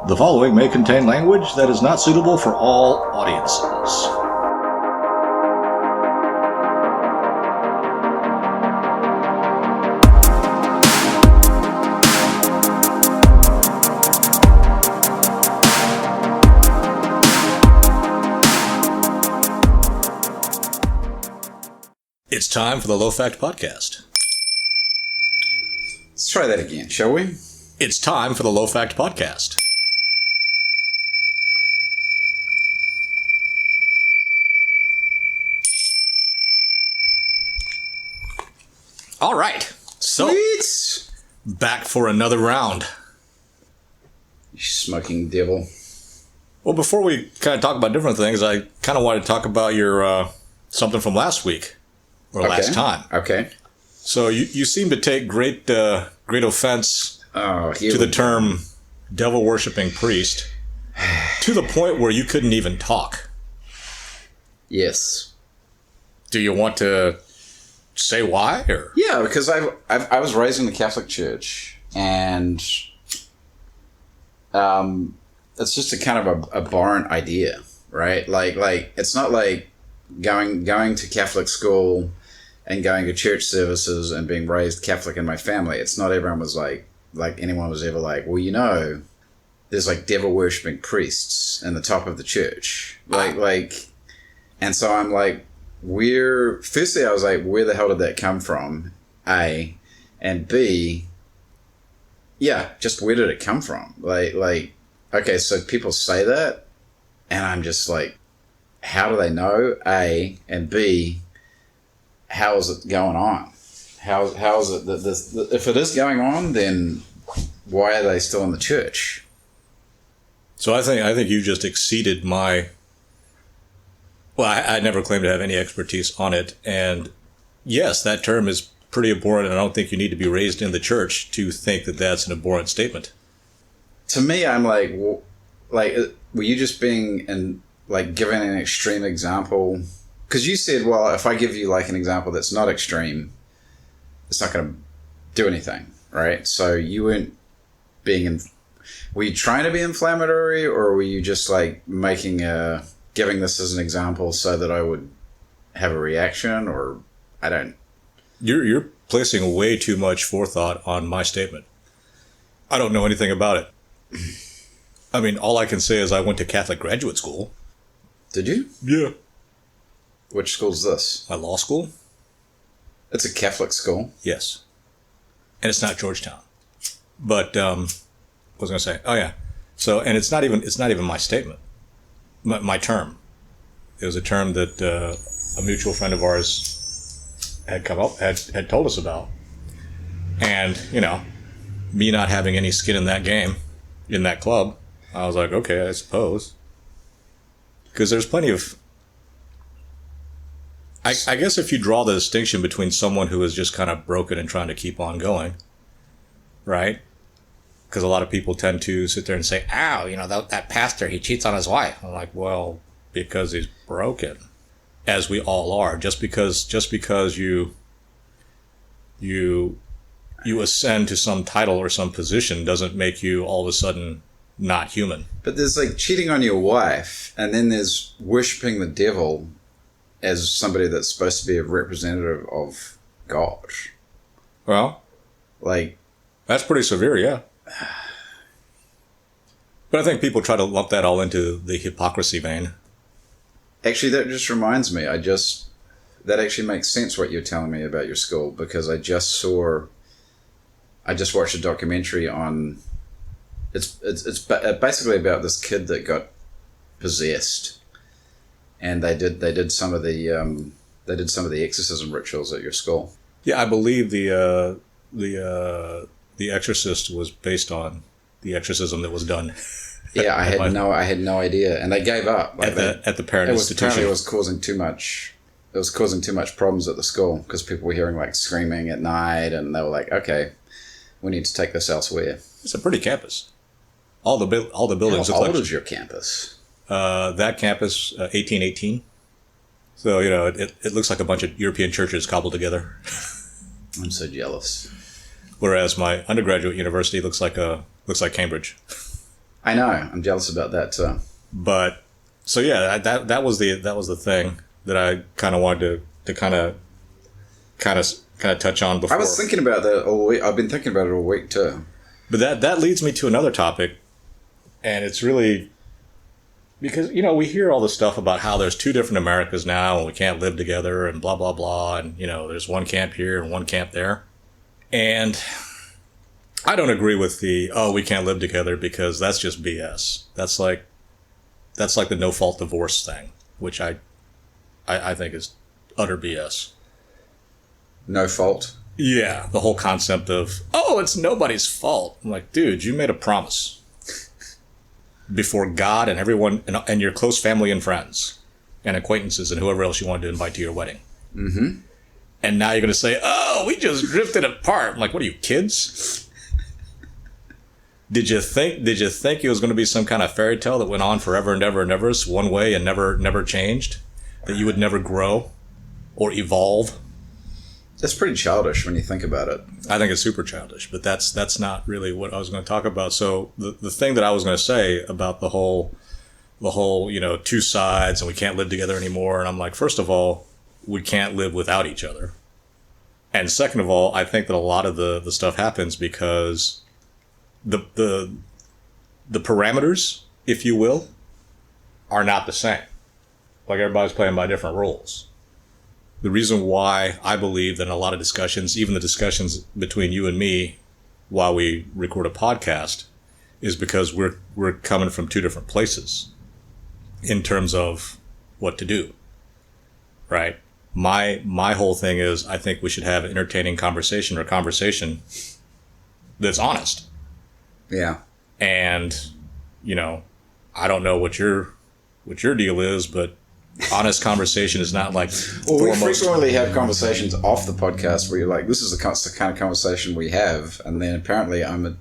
The following may contain language that is not suitable for all audiences. It's time for the Low Fact Podcast. Let's try that again, shall we? It's time for the Low Fact Podcast. All right. So, Sweet. Back for another round. You smoking devil. Well, before we kind of talk about different things, I kind of want to talk about your something from last week or last time. Okay. So you seem to take great offense to the term devil-worshipping priest to the point where you couldn't even talk. Yes. Do you want to say why? Or? Yeah, because I was raised in the Catholic Church, and it's just a kind of a abhorrent idea, right? Like it's not like going to Catholic school and going to church services and being raised Catholic in my family. It's not everyone was like anyone was ever like, well, you know, there's like devil worshipping priests in the top of the church. And so I'm like, firstly I was like, where the hell did that come from? A, and B, yeah, just where did it come from? Like, okay, so people say that, and I'm just like, how do they know? A, and B, how is it going on? How is it that this? If it is going on, then why are they still in the church? So I think you just exceeded my. Well, I never claimed to have any expertise on it, and yes, that term is pretty abhorrent, and I don't think you need to be raised in the church to think that that's an abhorrent statement. To me, I'm like, were you just being giving an extreme example? Because you said, well, if I give you like an example that's not extreme, it's not going to do anything, right? So you weren't were you trying to be inflammatory, or were you just like giving this as an example so that I would have a reaction, or I don't... You're placing way too much forethought on my statement. I don't know anything about it. I mean, all I can say is I went to Catholic graduate school. Did you? Yeah. Which school's this? My law school? It's a Catholic school. Yes. And it's not Georgetown. But what was I going to say? Oh yeah. So, and it's not even my statement. My term. It was a term that a mutual friend of ours had told us about. And, you know, me not having any skin in that game, in that club, I was like, okay, I suppose. Because there's plenty of... I guess if you draw the distinction between someone who is just kind of broken and trying to keep on going, right? Because a lot of people tend to sit there and say, ow, you know, that pastor, he cheats on his wife. I'm like, well, because he's broken, as we all are. Just because you ascend to some title or some position doesn't make you all of a sudden not human. But there's like cheating on your wife, and then there's worshipping the devil as somebody that's supposed to be a representative of God. Well, like, that's pretty severe, yeah. But I think people try to lump that all into the hypocrisy vein. Actually, that just reminds me. That actually makes sense what you're telling me about your school, because I just watched a documentary on. It's basically about this kid that got possessed. And they did some of the exorcism rituals at your school. Yeah, I believe the Exorcist was based on the exorcism that was done. Yeah, I had no idea, and they gave up at the parent institution. Apparently, it was causing too much. It was causing too much problems at the school because people were hearing like screaming at night, and they were like, "Okay, we need to take this elsewhere." It's a pretty campus. All the buildings. How old is your campus? That campus, 1818. So, you know, it looks like a bunch of European churches cobbled together. I'm so jealous. Whereas my undergraduate university looks like Cambridge. I know. I'm jealous about that too. But so yeah, that was the thing that I kind of wanted to kind of touch on before. I was thinking about that all week. I've been thinking about it all week too. But that leads me to another topic, and it's really because we hear all this stuff about how there's two different Americas now and we can't live together and blah blah blah, and there's one camp here and one camp there, and I don't agree with we can't live together, because that's just BS. That's like the no fault divorce thing, which I think is utter BS. No fault? Yeah, the whole concept of, it's nobody's fault. I'm like, dude, you made a promise before God and everyone and your close family and friends and acquaintances and whoever else you wanted to invite to your wedding. Mm-hmm. And now you're going to say, we just drifted apart. I'm like, what are you, kids? Did you think it was going to be some kind of fairy tale that went on forever and ever and ever, one way and never changed? That you would never grow or evolve? That's pretty childish when you think about it. I think it's super childish, but that's not really what I was going to talk about. So the thing that I was going to say about the whole two sides and we can't live together anymore, and I'm like, first of all, we can't live without each other, and second of all, I think that a lot of the stuff happens because the parameters, if you will, are not the same. Like, everybody's playing by different rules. The reason why I believe that in a lot of discussions, even the discussions between you and me while we record a podcast, is because we're coming from two different places in terms of what to do, right? My whole thing is, I think we should have an entertaining conversation, or conversation that's honest. Yeah. And, I don't know what your deal is, but honest conversation is not like we frequently have conversations off the podcast where you're like, this is the kind of conversation we have, and then apparently I'm a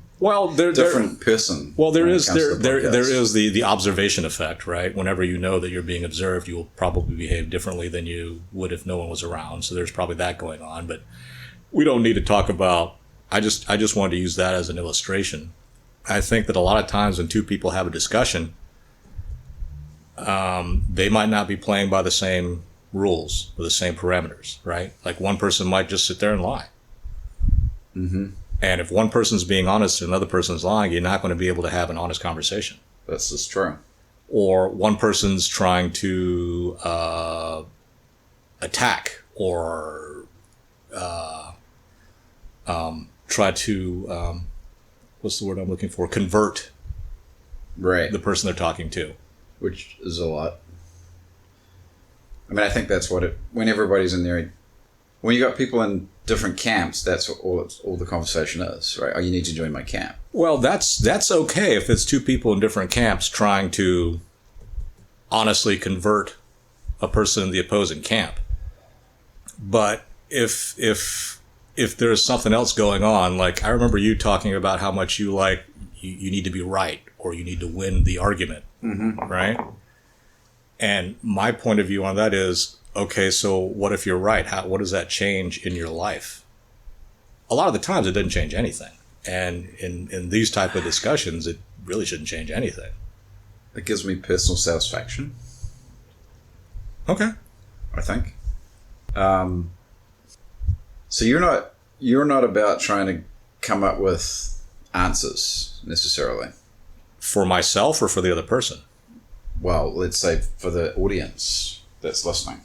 different person. Well, there is the observation effect, right? Whenever you know that you're being observed, you will probably behave differently than you would if no one was around. So there's probably that going on, but we don't need to talk about. I just wanted to use that as an illustration. I think that a lot of times when two people have a discussion, they might not be playing by the same rules or the same parameters, right? Like, one person might just sit there and lie. Mm-hmm. And if one person's being honest and another person's lying, you're not going to be able to have an honest conversation. That's just true. Or one person's trying to attack or try to, what's the word I'm looking for? Convert the person they're talking to. Which is a lot. I mean, I think that's when everybody's in there, when you got people in different camps, that's all the conversation is, right? Oh, you need to join my camp. Well, that's okay if it's two people in different camps trying to honestly convert a person in the opposing camp. But if there's something else going on, like, I remember you talking about how much you need to be right, or you need to win the argument. Mm-hmm. Right? And my point of view on that is, okay, so what if you're right? What does that change in your life? A lot of the times it doesn't change anything. And in these type of discussions, it really shouldn't change anything. It gives me personal satisfaction. Okay. I think. So you're not about trying to come up with answers necessarily. For myself or for the other person? Well, let's say for the audience that's listening.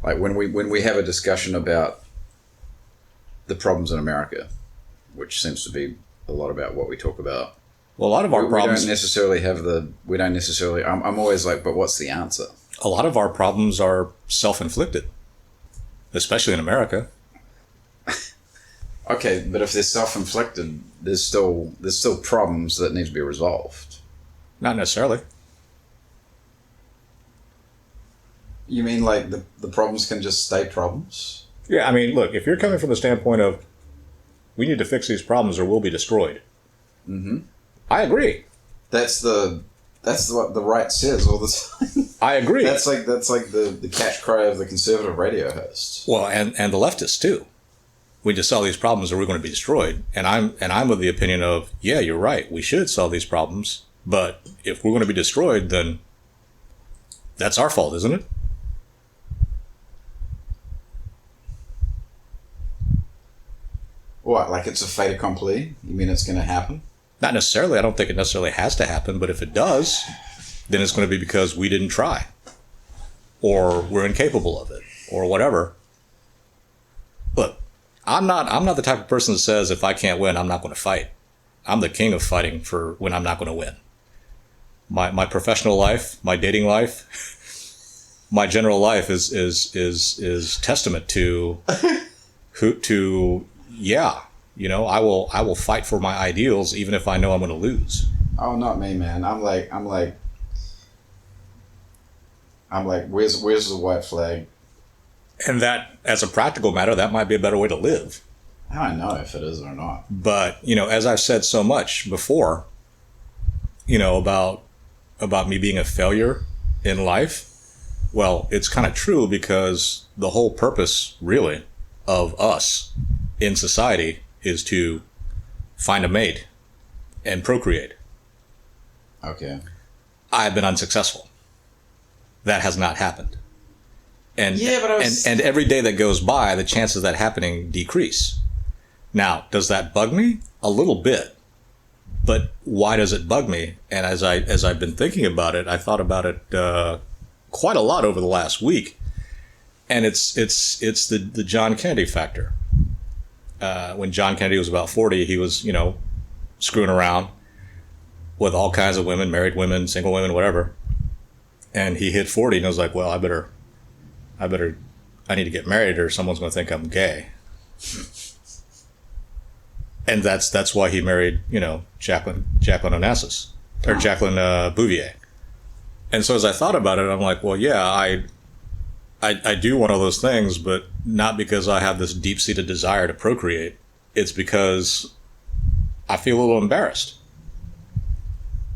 Like, when we have a discussion about the problems in America, which seems to be a lot about what we talk about. Well, a lot of our problems... We don't necessarily... I'm always like, but what's the answer? A lot of our problems are self-inflicted, especially in America. Okay, but if they're self-inflicted, there's still problems that need to be resolved. Not necessarily. You mean like the problems can just stay problems? Yeah, I mean, look, if you're coming from the standpoint of, we need to fix these problems or we'll be destroyed. Mm-hmm. I agree. That's what the right says all the time. I agree. That's like the catch cry of the conservative radio hosts. Well, and the leftists too. We just solve these problems or we're going to be destroyed. And I'm of the opinion of, yeah, you're right. We should solve these problems But if we're going to be destroyed, then that's our fault, isn't it? What, like it's a fait accompli? You mean it's going to happen? Not necessarily. I don't think it necessarily has to happen, but if it does, then it's going to be because we didn't try, or we're incapable of it, or whatever. Look, I'm not the type of person that says if I can't win, I'm not going to fight. I'm the king of fighting for when I'm not going to win. My professional life, my dating life, my general life is testament to yeah, you know, I will fight for my ideals even if I know I'm going to lose. Oh, not me, man. I'm like, where's the white flag? And that, as a practical matter, that might be a better way to live. I don't know if it is or not. But, you know, as I've said so much before, you know, about me being a failure in life, well, it's kind of true, because the whole purpose, really, of us in society is to find a mate and procreate. Okay. I've been unsuccessful. That has not happened. And, yeah, but and every day that goes by, the chances of that happening decrease. Now, does that bug me? A little bit. But why does it bug me? And as I've been thinking about it, I thought about it quite a lot over the last week. And it's the John Kennedy factor. When John Kennedy was about 40, he was, you know, screwing around with all kinds of women, married women, single women, whatever. And he hit 40 and was like, well, I need to get married or someone's going to think I'm gay. And that's why he married, you know, Jacqueline Onassis, or Jacqueline Bouvier. And so as I thought about it, I'm like, well, yeah, I do one of those things, but not because I have this deep-seated desire to procreate. It's because I feel a little embarrassed.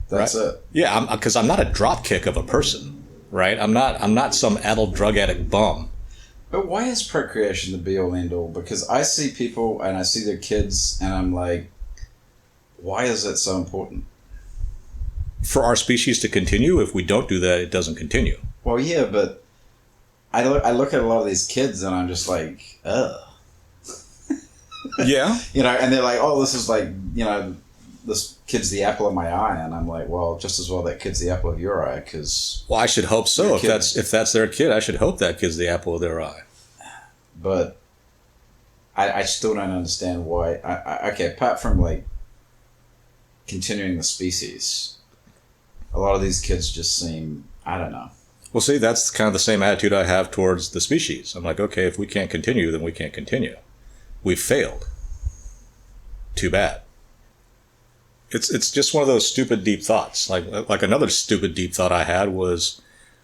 That's right? it. Yeah, because I'm not a dropkick of a person, right? I'm not some adult drug addict bum. But why is procreation the be-all, end-all? Because I see people and I see their kids and I'm like, why is that so important? For our species to continue, if we don't do that, it doesn't continue. Well, yeah, but I look at a lot of these kids and I'm just like, ugh. Yeah. You know, and they're like, oh, this is like, you know, this kid's the apple of my eye. And I'm like, well, just as well that kid's the apple of your eye, because... Well, I should hope so. If that's their kid, I should hope that kid's the apple of their eye. But I still don't understand why... okay, apart from, like, continuing the species, a lot of these kids just seem... I don't know. Well, see, that's kind of the same attitude I have towards the species. I'm like, okay, if we can't continue, then we can't continue. We've failed. Too bad. It's just one of those stupid deep thoughts. Like another stupid deep thought I had was,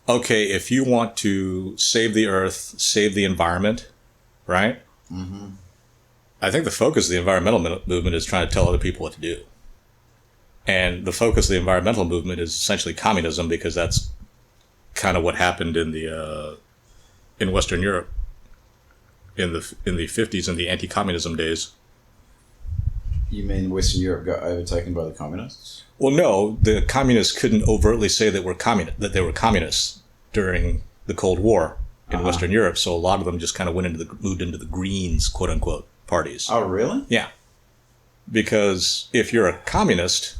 okay, if you want to save the earth, save the environment, right? Mm-hmm. I think the focus of the environmental movement is trying to tell other people what to do. And the focus of the environmental movement is essentially communism, because that's kind of what happened in Western Europe in the 50s, in the anti-communism days. You mean Western Europe got overtaken by the communists? Well, no, the communists couldn't overtly say that they were communists during the Cold War in Western Europe. So a lot of them just kind of moved into the Greens, quote unquote, parties. Oh, really? Yeah, because if you're a communist,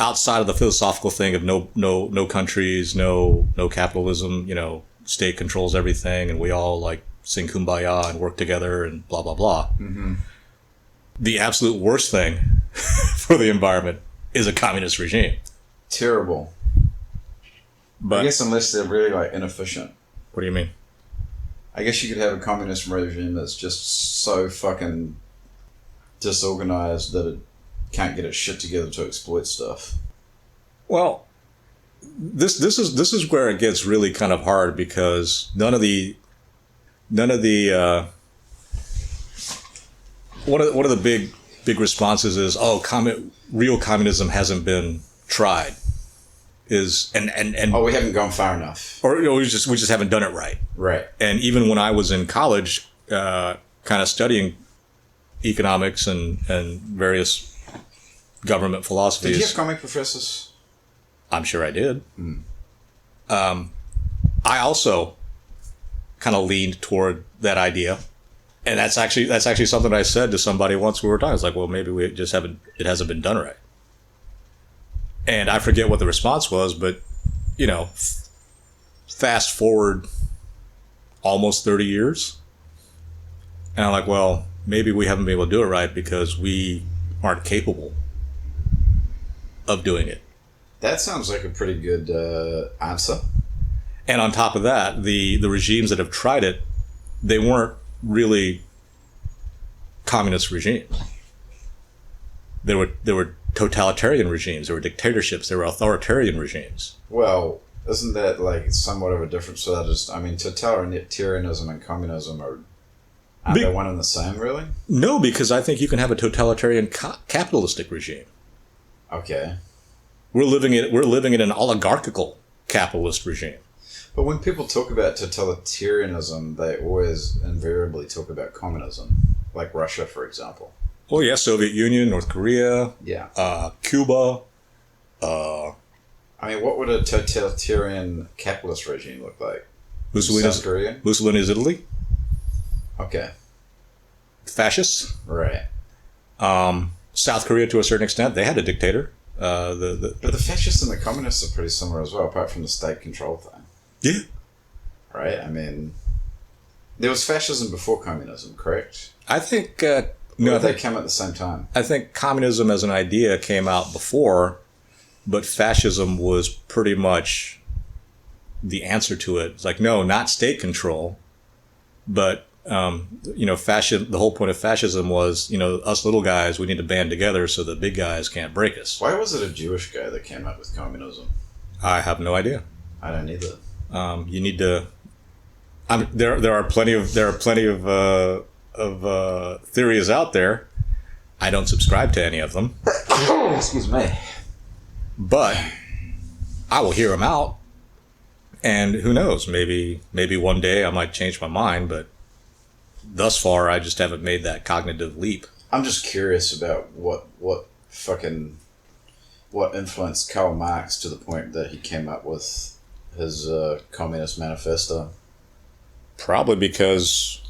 outside of the philosophical thing of no countries, no capitalism, you know, state controls everything, and we all like sing Kumbaya and work together and blah blah blah. Mm-hmm. The absolute worst thing for the environment is a communist regime. Terrible. But I guess unless they're really like inefficient. What do you mean? I guess you could have a communist regime that's just so fucking disorganized that it can't get its shit together to exploit stuff. Well, this is where it gets really kind of hard, because one of the big responses is, real communism hasn't been tried. We haven't gone far enough, or we just haven't done it right. Right. And even when I was in college, kind of studying economics and various government philosophies. Did you have comic professors? I'm sure I did. I also kind of leaned toward that idea. And that's actually something I said to somebody once we were talking. It's like, well, maybe it hasn't been done right. And I forget what the response was, but, fast forward almost 30 years. And I'm like, well, maybe we haven't been able to do it right because we aren't capable of doing it. That sounds like a pretty good answer. And on top of that, the regimes that have tried it, they weren't really communist regimes. There were totalitarian regimes, there were dictatorships, there were authoritarian regimes. Well, isn't that like somewhat of a difference? So that is, I mean, totalitarianism and communism aren't they one and the same, really? No, because I think you can have a totalitarian capitalistic regime. Okay. We're living in an oligarchical capitalist regime. But when people talk about totalitarianism, they always invariably talk about communism, like Russia, for example. Oh yeah, Soviet Union, North Korea, Cuba. I mean, what would a totalitarian capitalist regime look like? South Korea? Mussolini's Italy. Okay. Fascists. Right. South Korea, to a certain extent, they had a dictator. But the fascists and the communists are pretty similar as well, apart from the state control thing. Yeah. Right? I mean, there was fascism before communism, correct? I think... no, they came at the same time. I think communism as an idea came out before, but fascism was pretty much the answer to it. It's like, no, not state control, but... the whole point of fascism was, us little guys, we need to band together so the big guys can't break us. Why was it a Jewish guy that came up with communism? I have no idea. I don't either. You need to. There are plenty of theories out there. I don't subscribe to any of them. Excuse me. But I will hear them out, and who knows? Maybe one day I might change my mind, but. Thus far, I just haven't made that cognitive leap. I'm just curious about what influenced Karl Marx to the point that he came up with his Communist Manifesto. Probably because,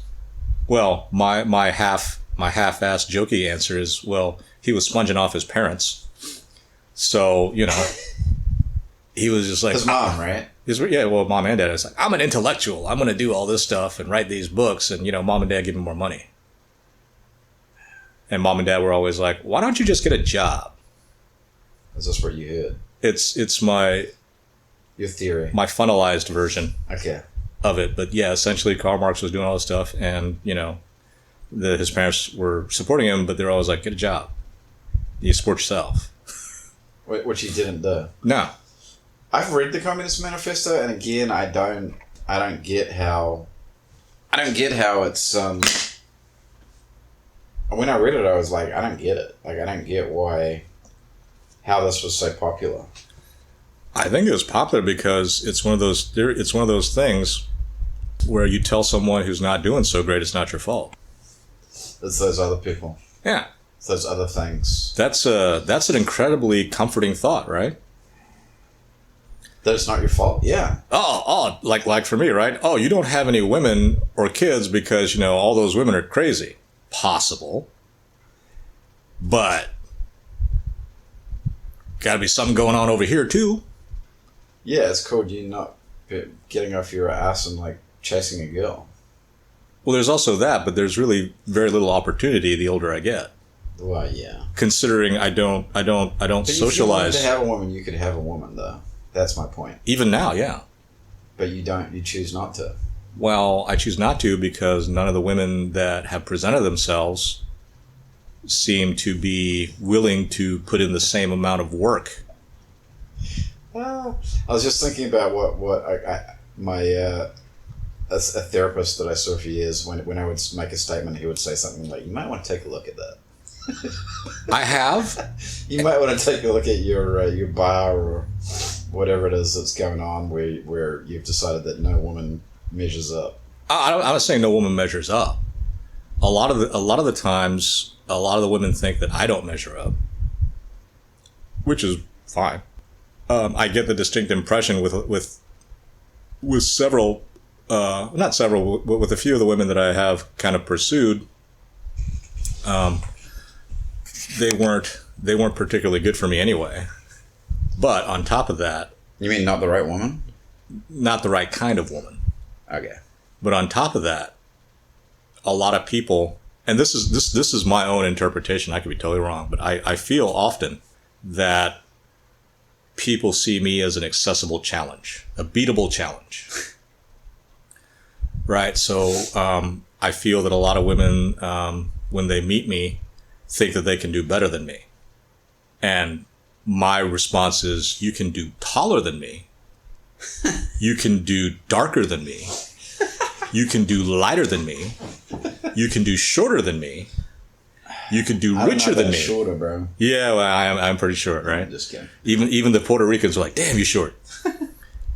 well, my half-assed jokey answer is, well, he was sponging off his parents, so he was just like his mom, right? Mom and dad. It's like, I'm an intellectual. I'm going to do all this stuff and write these books. And, mom and dad give him more money. And mom and dad were always like, why don't you just get a job? Is this what you heard? It's your theory. My funnelized version of it. But yeah, essentially Karl Marx was doing all this stuff. And, his parents were supporting him, but they're always like, get a job. You support yourself. Which he didn't do. No. I've read the Communist Manifesto, and again, I don't get how it's. When I read it, I was like, I don't get it. Like, I don't get how this was so popular. I think it was popular because it's one of those things where you tell someone who's not doing so great, it's not your fault. It's those other people. Yeah. It's those other things. That's an incredibly comforting thought, right? That it's not your fault. Yeah. Oh, like for me, right? Oh, you don't have any women or kids because, all those women are crazy. Possible. But got to be something going on over here too. Yeah, it's called you not getting off your ass and like chasing a girl. Well, there's also that, but there's really very little opportunity the older I get. Well, yeah. Considering I don't but socialize. If you wanted to have a woman, you could have a woman, though. That's my point. Even now, yeah. But you don't. You choose not to. Well, I choose not to because none of the women that have presented themselves seem to be willing to put in the same amount of work. Well, I was just thinking about what a therapist that I saw for years, when I would make a statement, he would say something like, you might want to take a look at that. I have. You might want to take a look at your bar or whatever it is that's going on where you've decided that no woman measures up. I'm not saying no woman measures up. A lot of the times, a lot of the women think that I don't measure up. which is fine. I get the distinct impression with several, not several, but with a few of the women that I have kind of pursued, they weren't particularly good for me anyway. But on top of that, You mean not the right woman? not the right kind of woman. Okay. But on top of that, a lot of people, and this is my own interpretation, I could be totally wrong, but I feel often that people see me as an accessible challenge, a beatable challenge. Right? So I feel that a lot of women, when they meet me, think that they can do better than me. And my response is, you can do taller than me. You can do darker than me. You can do lighter than me. You can do shorter than me. You can do richer than me. Shorter, bro. Yeah, well, I'm pretty short, right? I'm just kidding. Even the Puerto Ricans are like, damn, you short.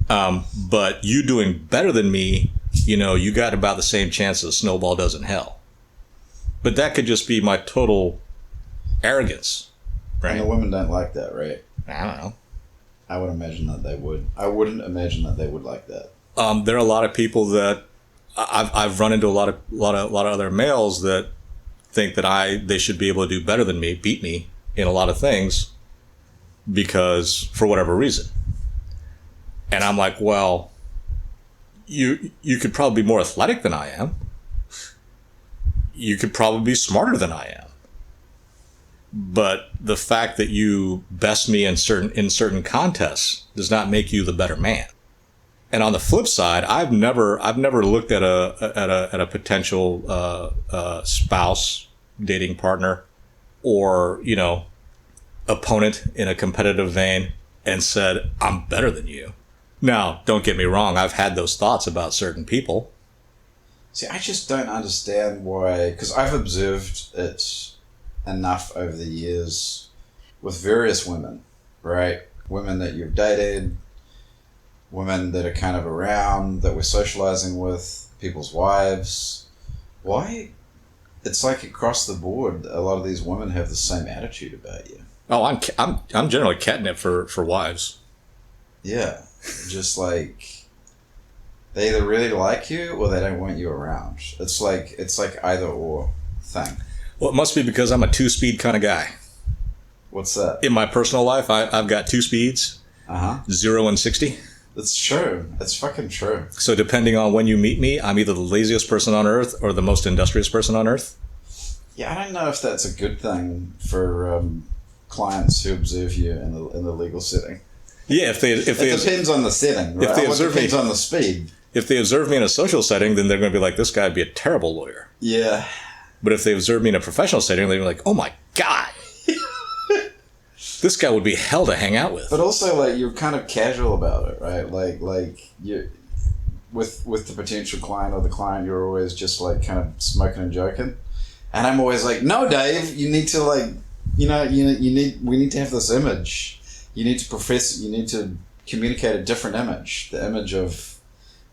But you doing better than me, you got about the same chance a snowball does in hell. But that could just be my total arrogance, right? And the women don't like that, right? I don't know. I would imagine that they would. I wouldn't imagine that they would like that. There are a lot of people that I've run into a lot of other males that think that they should be able to do better than me, beat me in a lot of things, because for whatever reason. And I'm like, well, you could probably be more athletic than I am. You could probably be smarter than I am. But the fact that you best me in certain contests does not make you the better man. And on the flip side, I've never looked at a potential spouse, dating partner, or opponent in a competitive vein and said, I'm better than you. Now, don't get me wrong, I've had those thoughts about certain people. See, I just don't understand why, because I've observed it enough over the years with various women, right? Women that you've dated, women that are kind of around, that we're socializing with, people's wives. Why? It's like across the board, a lot of these women have the same attitude about you. Oh, I'm generally catnip for wives. Yeah, just like they either really like you or they don't want you around. It's like either or thing. Well, it must be because I'm a 2-speed kind of guy. What's that? In my personal life, I've got 2 speeds, 0 and 60. It's true. It's fucking true. So depending on when you meet me, I'm either the laziest person on earth or the most industrious person on earth. Yeah, I don't know if that's a good thing for clients who observe you in the legal setting. Yeah, if they depends on the setting, right? It depends on the speed. If they observe me in a social setting, then they're going to be like, this guy would be a terrible lawyer. Yeah. But if they observe me in a professional setting, they're like, oh my God. This guy would be hell to hang out with. But also, like, you're kind of casual about it, right? Like you, with the potential client or the client, you're always just like kind of smoking and joking. And I'm always like, no, Dave, you need to we need to have this image. You need to communicate a different image, the image of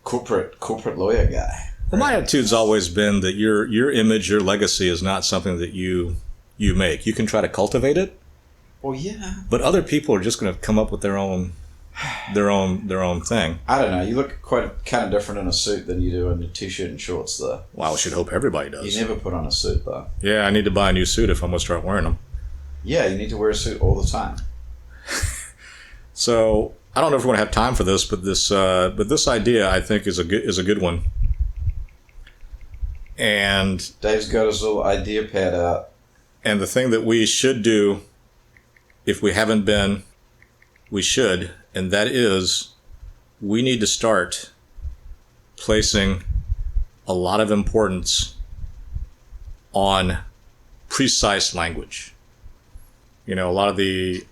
corporate lawyer guy. Well, my attitude's always been that your image, your legacy is not something that you make. You can try to cultivate it. Well, yeah. But other people are just going to come up with their own thing. I don't know. You look quite kind of different in a suit than you do in a t-shirt and shorts, though. Well, I should hope everybody does. You never put on a suit, though. Yeah, I need to buy a new suit if I'm going to start wearing them. Yeah, you need to wear a suit all the time. So I don't know if we're going to have time for this, but this idea I think is a good one. And Dave's got his little idea pad out. And the thing that we should do, if we haven't been, we should, and that is, we need to start placing a lot of importance on precise language. A lot of the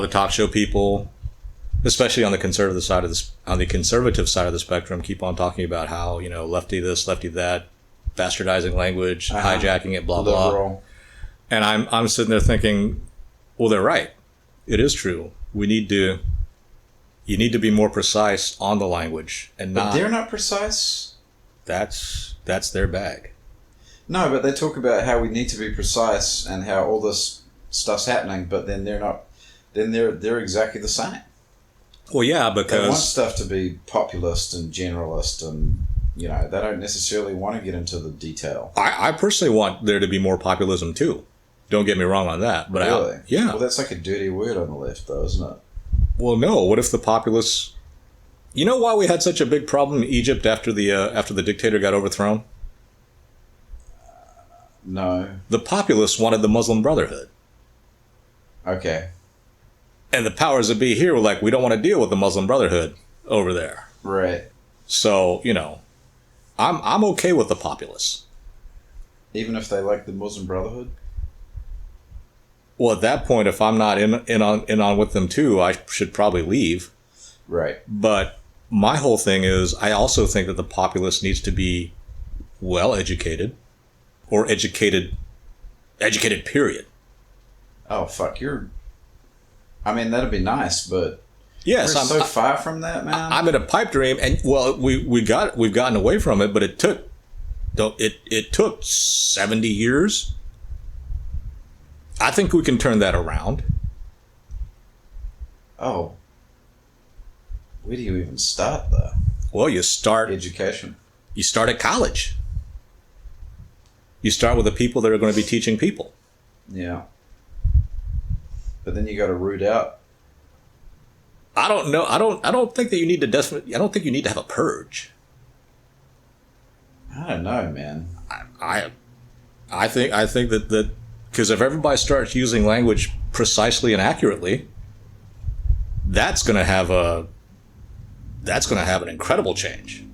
talk show people, especially on the conservative side of the spectrum, keep on talking about how lefty this, lefty that, bastardizing language, hijacking it, blah blah. And I'm sitting there thinking, well, they're right. It is true. You need to be more precise on the language and not. But they're not precise. That's their bag. No, but they talk about how we need to be precise and how all this stuff's happening, but then they're not then they're exactly the same. Well, yeah, They want because stuff to be populist and generalist, and they don't necessarily want to get into the detail. I personally want there to be more populism too. Don't get me wrong on that. But Really? yeah. Well, that's like a dirty word on the left, though, isn't it? Well, no. What if the populace? You know why we had such a big problem in Egypt after the dictator got overthrown? No. The populace wanted the Muslim Brotherhood. Okay. And the powers that be here were like, we don't want to deal with the Muslim Brotherhood over there. Right. So, I'm okay with the populace. Even if they like the Muslim Brotherhood? Well, at that point, if I'm not in on with them too, I should probably leave. Right. But my whole thing is, I also think that the populace needs to be well educated, or educated, period. Oh, fuck, that'd be nice, but Yes, we're so far from that, man. I'm in a pipe dream, and well, we've gotten away from it, but it took 70 years. I think we can turn that around. Oh. Where do you even start, though? Well, you start Education. You start at college. You start with the people that are going to be teaching people. Yeah. But then you got to root out. I don't know. I don't think that you need to I don't think you need to have a purge. I don't know, man. I think that because if everybody starts using language precisely and accurately, that's going to have an incredible change.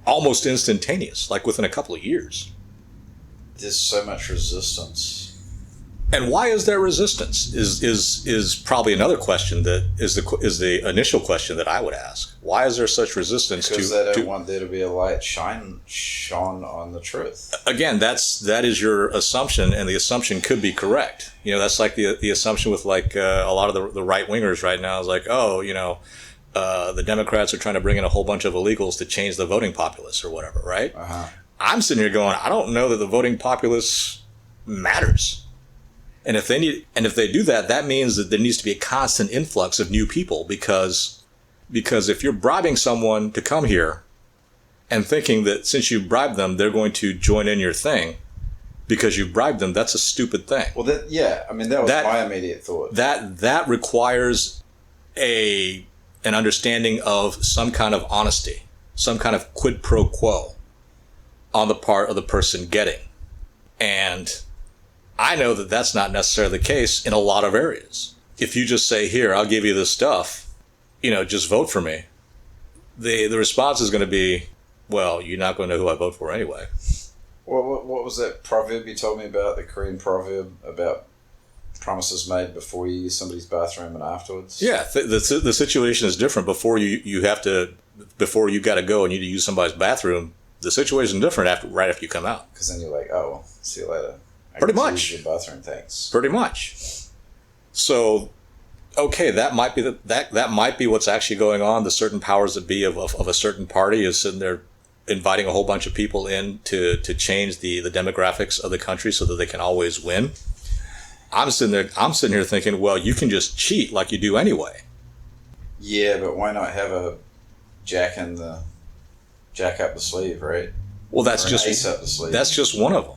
Almost instantaneous, like within a couple of years. There's so much resistance. And why is there resistance? Is probably another question that is the initial question that I would ask. Why is there such resistance? Because they don't want there to be a light shone on the truth. Again, that is your assumption, and the assumption could be correct. That's like the assumption with like a lot of the right wingers right now is like, the Democrats are trying to bring in a whole bunch of illegals to change the voting populace or whatever, right? Uh-huh. I'm sitting here going, I don't know that the voting populace matters. And if they do that, that means that there needs to be a constant influx of new people because if you're bribing someone to come here and thinking that since you bribed them, they're going to join in your thing because you bribed them, that's a stupid thing. Well, that was my immediate thought. That requires an understanding of some kind of honesty, some kind of quid pro quo on the part of the person getting. And I know that that's not necessarily the case in a lot of areas. If you just say, here, I'll give you this stuff, just vote for me. The response is going to be, well, you're not going to know who I vote for anyway. What was that proverb you told me about, the Korean proverb about promises made before you use somebody's bathroom and afterwards? Yeah, the situation is different. Before you got to go and you need to use somebody's bathroom, the situation is different right after you come out. Because then you're like, oh, see you later. Pretty much. Use your bathroom, thanks. Pretty much. So, okay, that might be that might be what's actually going on. The certain powers that be of a certain party is sitting there inviting a whole bunch of people in to change the demographics of the country so that they can always win. I'm sitting here thinking, well, you can just cheat like you do anyway. Yeah, but why not have a jack up the sleeve, right? Well, that's just ace up the sleeve. That's just one of them.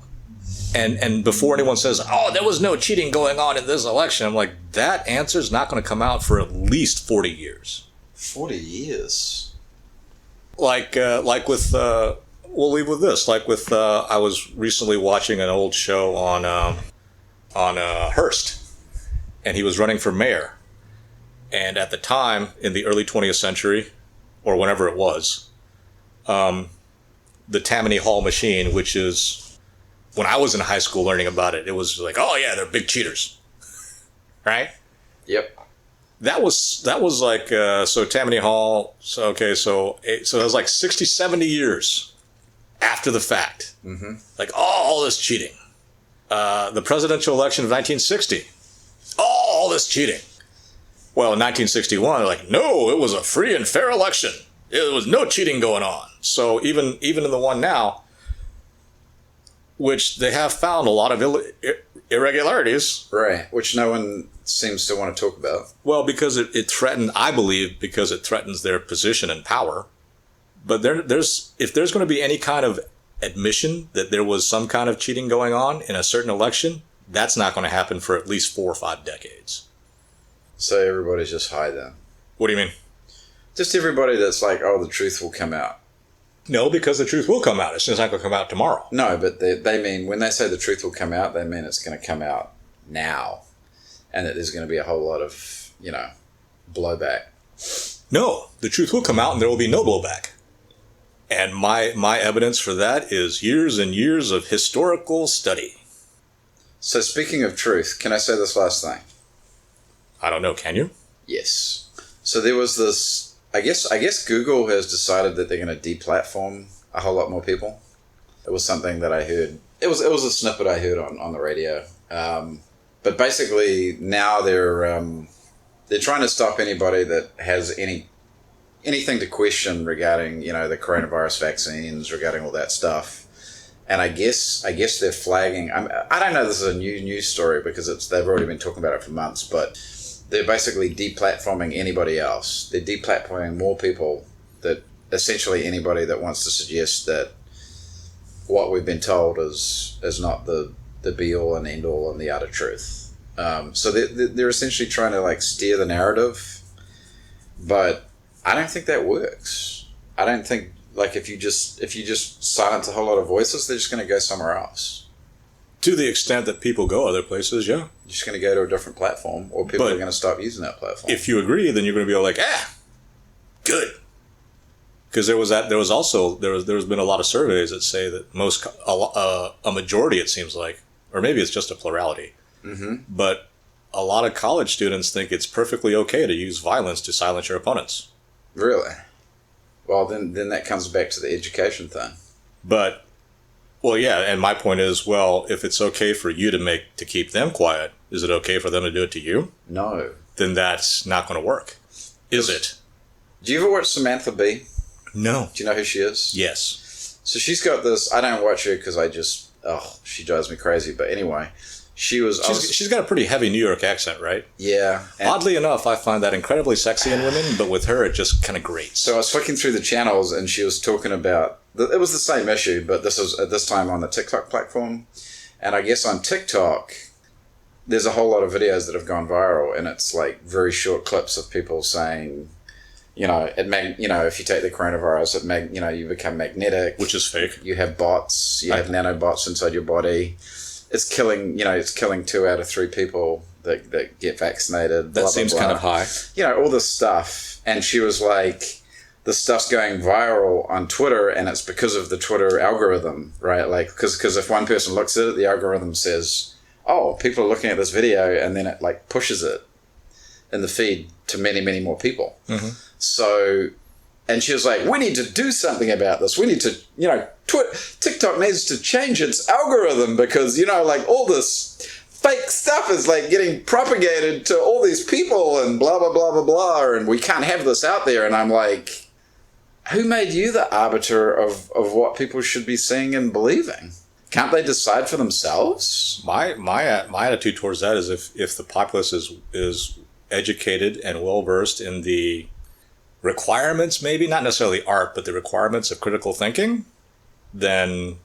And before anyone says, oh, there was no cheating going on in this election, I'm like, that answer's not going to come out for at least 40 years. 40 years? Like with, we'll leave with this. Like with, I was recently watching an old show on Hearst, and he was running for mayor. And at the time, in the early 20th century, or whenever it was, the Tammany Hall machine, which is, when I was in high school learning about it, it was like, oh yeah, they're big cheaters, right? Yep. That was like, so Tammany Hall, so it was like 60, 70 years after the fact. Mm-hmm. Like, all this cheating. The presidential election of 1960, all this cheating. Well, in 1961, they're like, no, it was a free and fair election. There was no cheating going on. So even in the one now, which they have found a lot of irregularities. Right, which no one seems to want to talk about. Well, because it threatened, I believe, because it threatens their position and power. But if there's going to be any kind of admission that there was some kind of cheating going on in a certain election, that's not going to happen for at least 4 or 5 decades. So everybody's just high then? What do you mean? Just everybody that's like, oh, the truth will come out. No, because the truth will come out. It's just not going to come out tomorrow. No, but they mean, when they say the truth will come out, they mean it's going to come out now. And that there's going to be a whole lot of, blowback. No, the truth will come out and there will be no blowback. And my evidence for that is years and years of historical study. So speaking of truth, can I say this last thing? I don't know, can you? Yes. So there was this, I guess Google has decided that they're going to deplatform a whole lot more people. It was something that I heard. It was a snippet I heard on the radio. But basically now they're trying to stop anybody that has anything to question regarding, the coronavirus vaccines, regarding all that stuff. And I guess they're flagging. I don't know if this is a new news story because they've already been talking about it for months, but they're basically deplatforming anybody else. They're deplatforming more people, that essentially anybody that wants to suggest that what we've been told is not the be-all and end-all and the utter truth. So they're essentially trying to steer the narrative, but I don't think that works. I don't think if you just silence a whole lot of voices, they're just going to go somewhere else. To the extent that people go other places, yeah. You're just going to go to a different platform, or people are going to stop using that platform. If you agree, then you're going to be like, good. Because there's been a lot of surveys that say that a majority, it seems like, or maybe it's just a plurality, but a lot of college students think it's perfectly okay to use violence to silence your opponents. Really? Well, then that comes back to the education thing. But, well, yeah, and my point is, well, if it's okay for you to keep them quiet, is it okay for them to do it to you? No. Then that's not going to work, is it? Do you ever watch Samantha Bee? No. Do you know who she is? Yes. So she's got this, I don't watch her because she drives me crazy, but anyway, she's got a pretty heavy New York accent, right? Yeah. Oddly enough, I find that incredibly sexy in women, but with her, it just kind of grates. So I was flicking through the channels and she was talking about, it was the same issue, but this was at this time on the TikTok platform. And I guess on TikTok, there's a whole lot of videos that have gone viral, and it's very short clips of people saying, if you take the coronavirus, you become magnetic. Which is fake. You have bots, have nanobots inside your body. It's killing 2 out of 3 people that get vaccinated. That seems kind of high. All this stuff. And she was like, this stuff's going viral on Twitter, and it's because of the Twitter algorithm, right? Because if one person looks at it, the algorithm says, oh, people are looking at this video, and then it pushes it in the feed to many, many more people. Mm-hmm. So, and she was like, we need to do something about this. We need to, TikTok needs to change its algorithm because, all this fake stuff is getting propagated to all these people and blah, blah, blah, blah, blah. And we can't have this out there. And I'm like, who made you the arbiter of what people should be seeing and believing? Can't they decide for themselves? My attitude towards that is if the populace is educated and well-versed in the requirements, maybe not necessarily art, but the requirements of critical thinking, then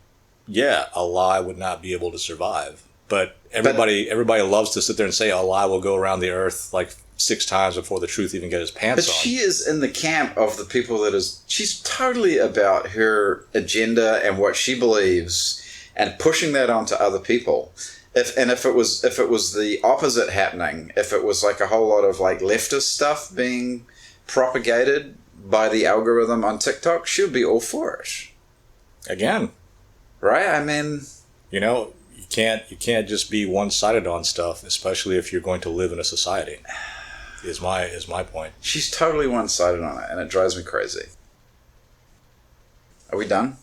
yeah, a lie would not be able to survive. But everybody loves to sit there and say a lie will go around the earth 6 times before the truth even gets his pants on. But she is in the camp of the people she's totally about her agenda and what she believes and pushing that onto other people. If it was the opposite happening, if it was a whole lot of leftist stuff being propagated by the algorithm on TikTok, she would be all for it. Again, right? I mean, you can't just be one-sided on stuff, especially if you're going to live in a society. Is my point. She's totally one-sided on it, and it drives me crazy. Are we done?